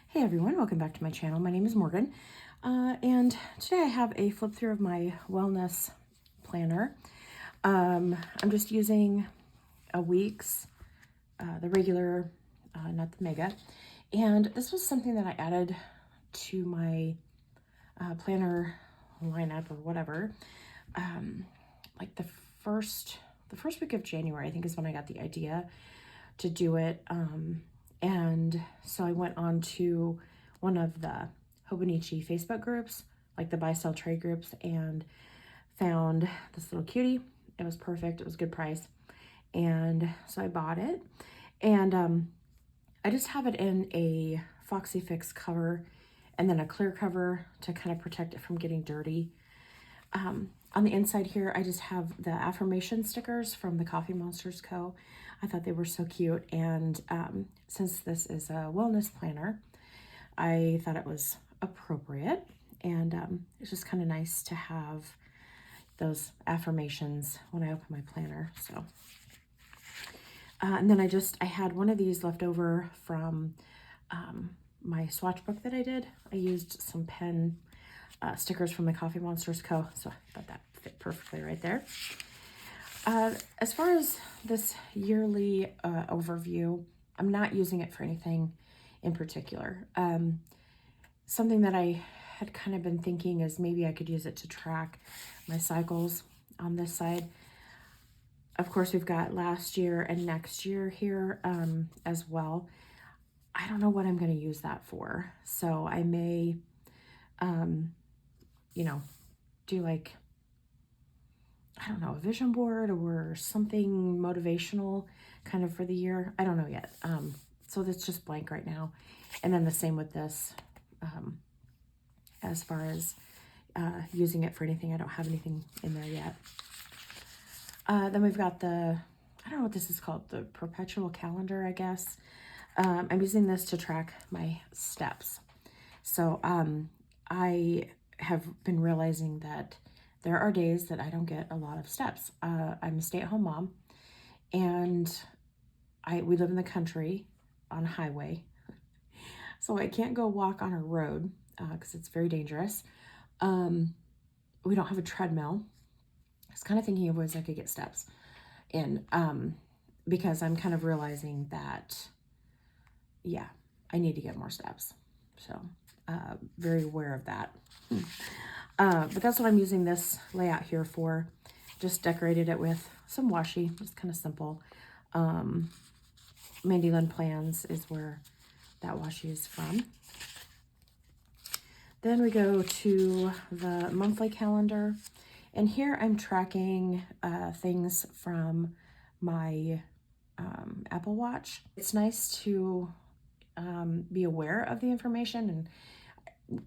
Hey everyone, welcome back to my channel. My name is Morgan, and today I have a flip through of my wellness planner. I'm just using a Weeks, the regular, not the mega, and this was something that I added to my planner lineup or whatever. Like the first week of January, I think, is when I got the idea to do it. And so I went on to one of the Hobonichi Facebook groups, like the buy, sell, trade groups, and found this little cutie. It was perfect. It was a good price. And so I bought it. And I just have it in a Foxy Fix cover and then a clear cover to kind of protect it from getting dirty. On the inside here, I just have the affirmation stickers from the Coffee Monsters Co. I thought they were so cute, and since this is a wellness planner, I thought it was appropriate, and it's just kind of nice to have those affirmations when I open my planner. So, and then I had one of these left over from my swatch book that I did. I used some pen stickers from the Coffee Monsters Co. So I thought that fit perfectly right there. As far as this yearly overview, I'm not using it for anything in particular. Something that I had kind of been thinking is maybe I could use it to track my cycles on this side. Of course, we've got last year and next year here as well. I don't know what I'm going to use that for. So I may, do like, I don't know, a vision board or something motivational kind of for the year. I don't know yet. So that's just blank right now. And then the same with this, as far as using it for anything. I don't have anything in there yet. Then we've got I don't know what this is called, the perpetual calendar, I guess. I'm using this to track my steps. So I have been realizing that there are days that I don't get a lot of steps. I'm a stay-at-home mom, and we live in the country on a highway, so I can't go walk on a road because it's very dangerous. We don't have a treadmill. I was kind of thinking of ways I could get steps in, because I'm kind of realizing that, yeah, I need to get more steps. So very aware of that. But that's what I'm using this layout here for. Just decorated it with some washi, just kind of simple. Mandyland Plans is where that washi is from. Then we go to the monthly calendar. And here I'm tracking things from my Apple Watch. It's nice to be aware of the information, and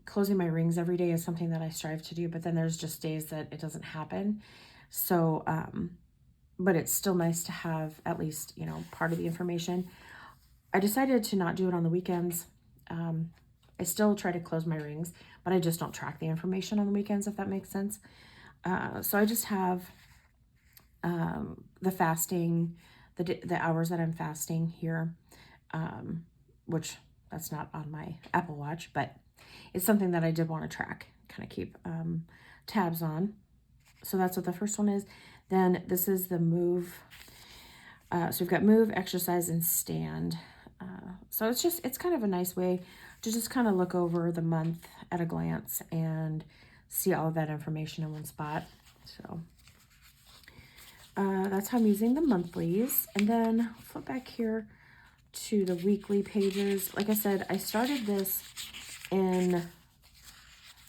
closing my rings every day is something that I strive to do, but then there's just days that it doesn't happen. So, but it's still nice to have at least, part of the information. I decided to not do it on the weekends. I still try to close my rings, but I just don't track the information on the weekends, if that makes sense. So I just have the fasting, the hours that I'm fasting here, which that's not on my Apple Watch, but it's something that I did want to track, kind of keep tabs on. So that's what the first one is. Then this is the move. So we've got move, exercise, and stand. So it's kind of a nice way to just kind of look over the month at a glance and see all of that information in one spot. So that's how I'm using the monthlies. And then flip back here to the weekly pages. Like I said, I started this in,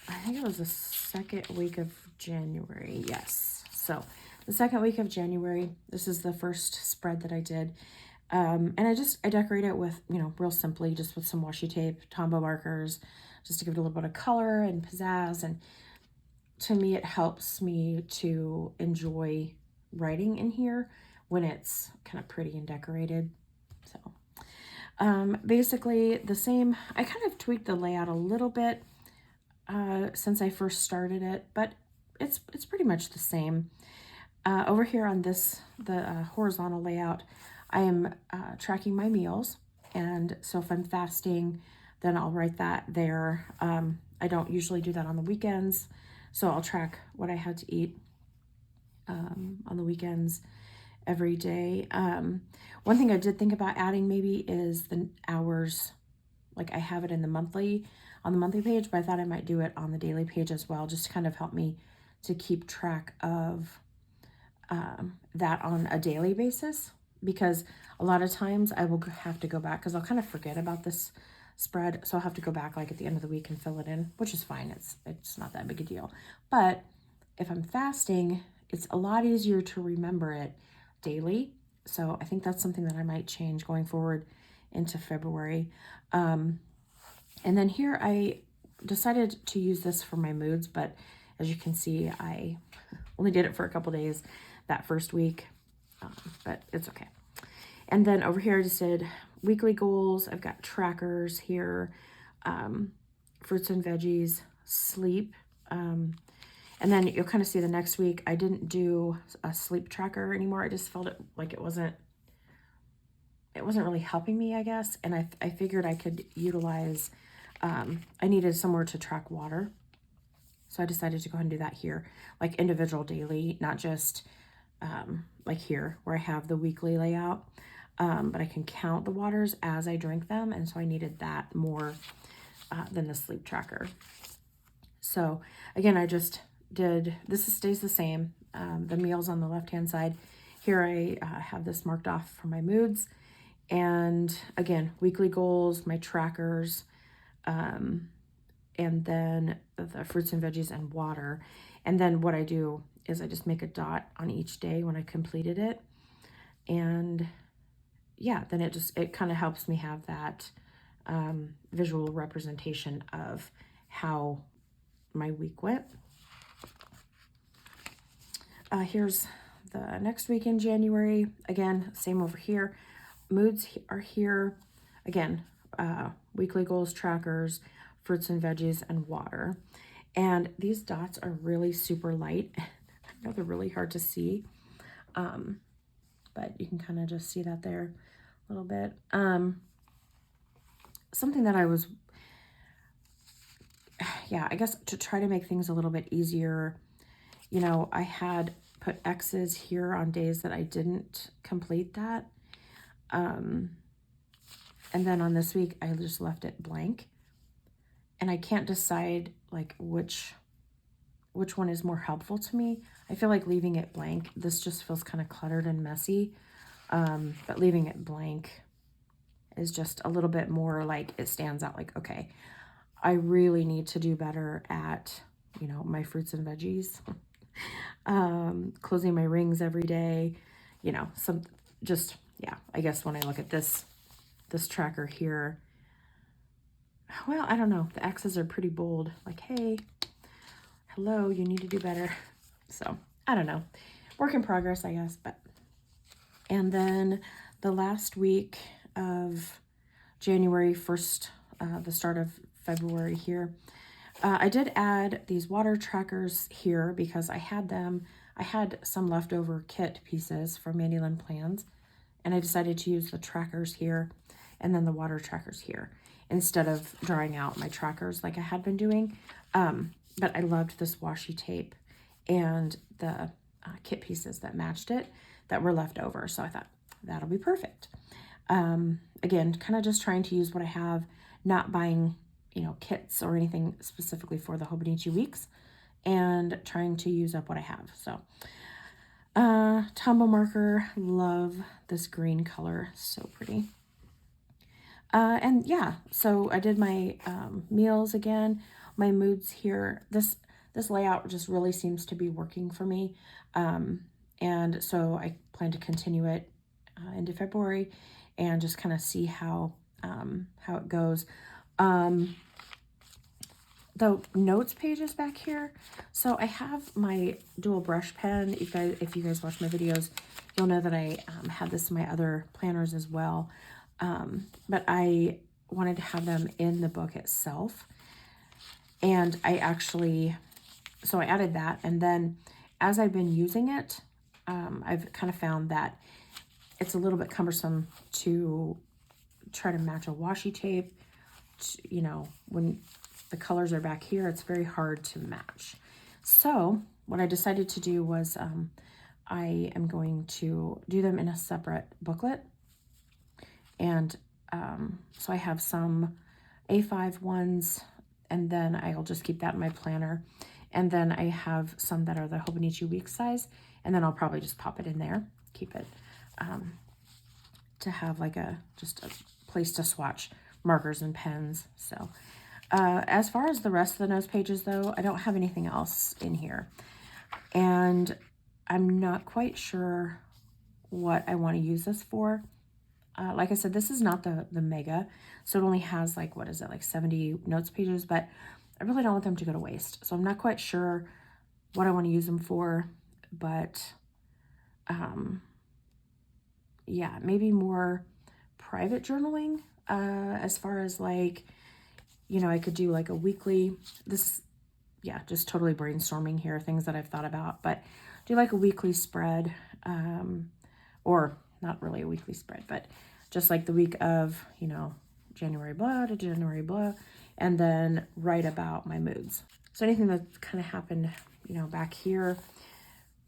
I think it was the second week of January. Yes. So the second week of January, this is the first spread that I did. And I decorate it with, real simply, just with some washi tape, Tombow markers, just to give it a little bit of color and pizzazz. And to me, it helps me to enjoy writing in here when it's kind of pretty and decorated. So basically the same. I kind of tweaked the layout a little bit since I first started it, but it's pretty much the same. Over here on the horizontal layout, I am tracking my meals. And so if I'm fasting then I'll write that there. I don't usually do that on the weekends, so I'll track what I had to eat on the weekends every day. One thing I did think about adding maybe is the hours. Like I have it in the monthly, on the monthly page, but I thought I might do it on the daily page as well, just to kind of help me to keep track of that on a daily basis, because a lot of times I will have to go back because I'll kind of forget about this spread. So I'll have to go back like at the end of the week and fill it in, which is fine. It's not that big a deal. But if I'm fasting, it's a lot easier to remember it daily. So I think that's something that I might change going forward into February. And then here I decided to use this for my moods, but as you can see, I only did it for a couple days that first week, but it's okay. And then over here I just did weekly goals. I've got trackers here, fruits and veggies, sleep. And then you'll kind of see the next week, I didn't do a sleep tracker anymore. I just felt it like it wasn't really helping me, I guess. And I figured I could utilize, I needed somewhere to track water. So I decided to go ahead and do that here, like individual daily, not just like here where I have the weekly layout, but I can count the waters as I drink them. And so I needed that more than the sleep tracker. So again, I just did, this stays the same. The meals on the left-hand side. Here I have this marked off for my moods. And again, weekly goals, my trackers, and then the fruits and veggies and water. And then what I do is I just make a dot on each day when I completed it. And yeah, then it kind of helps me have that visual representation of how my week went. Here's the next week in January. Again, same over here. Moods are here. Again, weekly goals, trackers, fruits and veggies, and water. And these dots are really super light. I know they're really hard to see, but you can kind of just see that there a little bit. Something that I was, I guess to try to make things a little bit easier, I had put X's here on days that I didn't complete that. And then on this week, I just left it blank. And I can't decide like which one is more helpful to me. I feel like leaving it blank, this just feels kind of cluttered and messy. But leaving it blank is just a little bit more like it stands out like, okay, I really need to do better at, my fruits and veggies, closing my rings every day, I guess when I look at this tracker here, well, I don't know. The X's are pretty bold. Like, hey, hello, you need to do better. So, I don't know. Work in progress, I guess. And then the last week of January, the start of February here, I did add these water trackers here because I had some leftover kit pieces from Mandy Lynn Plans, and I decided to use the trackers here and then the water trackers here instead of drawing out my trackers like I had been doing. But I loved this washi tape and the kit pieces that matched it that were left over. So I thought that'll be perfect. Again, kind of just trying to use what I have, not buying, kits or anything specifically for the Hobonichi Weeks, and trying to use up what I have. So Tombow marker, love this green color, so pretty. And yeah, so I did my meals again, my moods here. This layout just really seems to be working for me. And so I plan to continue it into February and just kind of see how it goes. The notes pages back here. So I have my dual brush pen. If you guys watch my videos, you'll know that I have this in my other planners as well. But I wanted to have them in the book itself. And I added that. And then as I've been using it, I've kind of found that it's a little bit cumbersome to try to match a washi tape you know, when the colors are back here, it's very hard to match. So what I decided to do was I am going to do them in a separate booklet. And so I have some A5 ones, and then I'll just keep that in my planner. And then I have some that are the Hobonichi Weeks size, and then I'll probably just pop it in there, keep it to have like just a place to swatch markers and pens. So as far as the rest of the nose pages though, I don't have anything else in here. And I'm not quite sure what I want to use this for. Like I said, this is not the mega, so it only has like, what is it, like 70 notes pages, but I really don't want them to go to waste. So I'm not quite sure what I want to use them for, but yeah, maybe more private journaling, as far as like, you know, I could do like a weekly, yeah, just totally brainstorming here, things that I've thought about, but do like a weekly spread, or not really a weekly spread, but just like the week of, you know, January blah to January blah, and then write about my moods. So anything that kind of happened, you know, back here,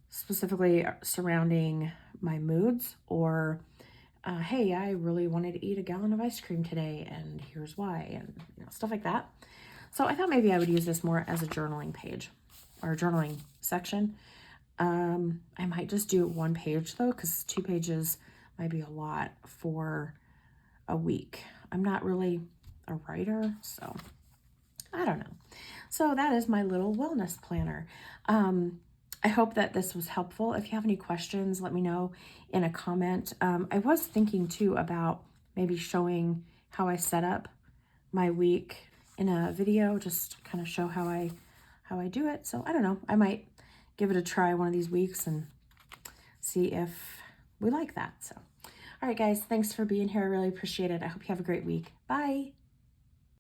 specifically surrounding my moods, or hey, I really wanted to eat a gallon of ice cream today, and here's why, and you know, stuff like that. So I thought maybe I would use this more as a journaling page or a journaling section. I might just do one page though, because 2 pages might be a lot for a week. I'm not really a writer, so I don't know. So that is my little wellness planner. I hope that this was helpful. If you have any questions, let me know in a comment. I was thinking too about maybe showing how I set up my week in a video, just kind of show how I do it. So I don't know, I might give it a try one of these weeks and see if we like that. So all right guys, thanks for being here. I really appreciate it. I hope you have a great week. Bye.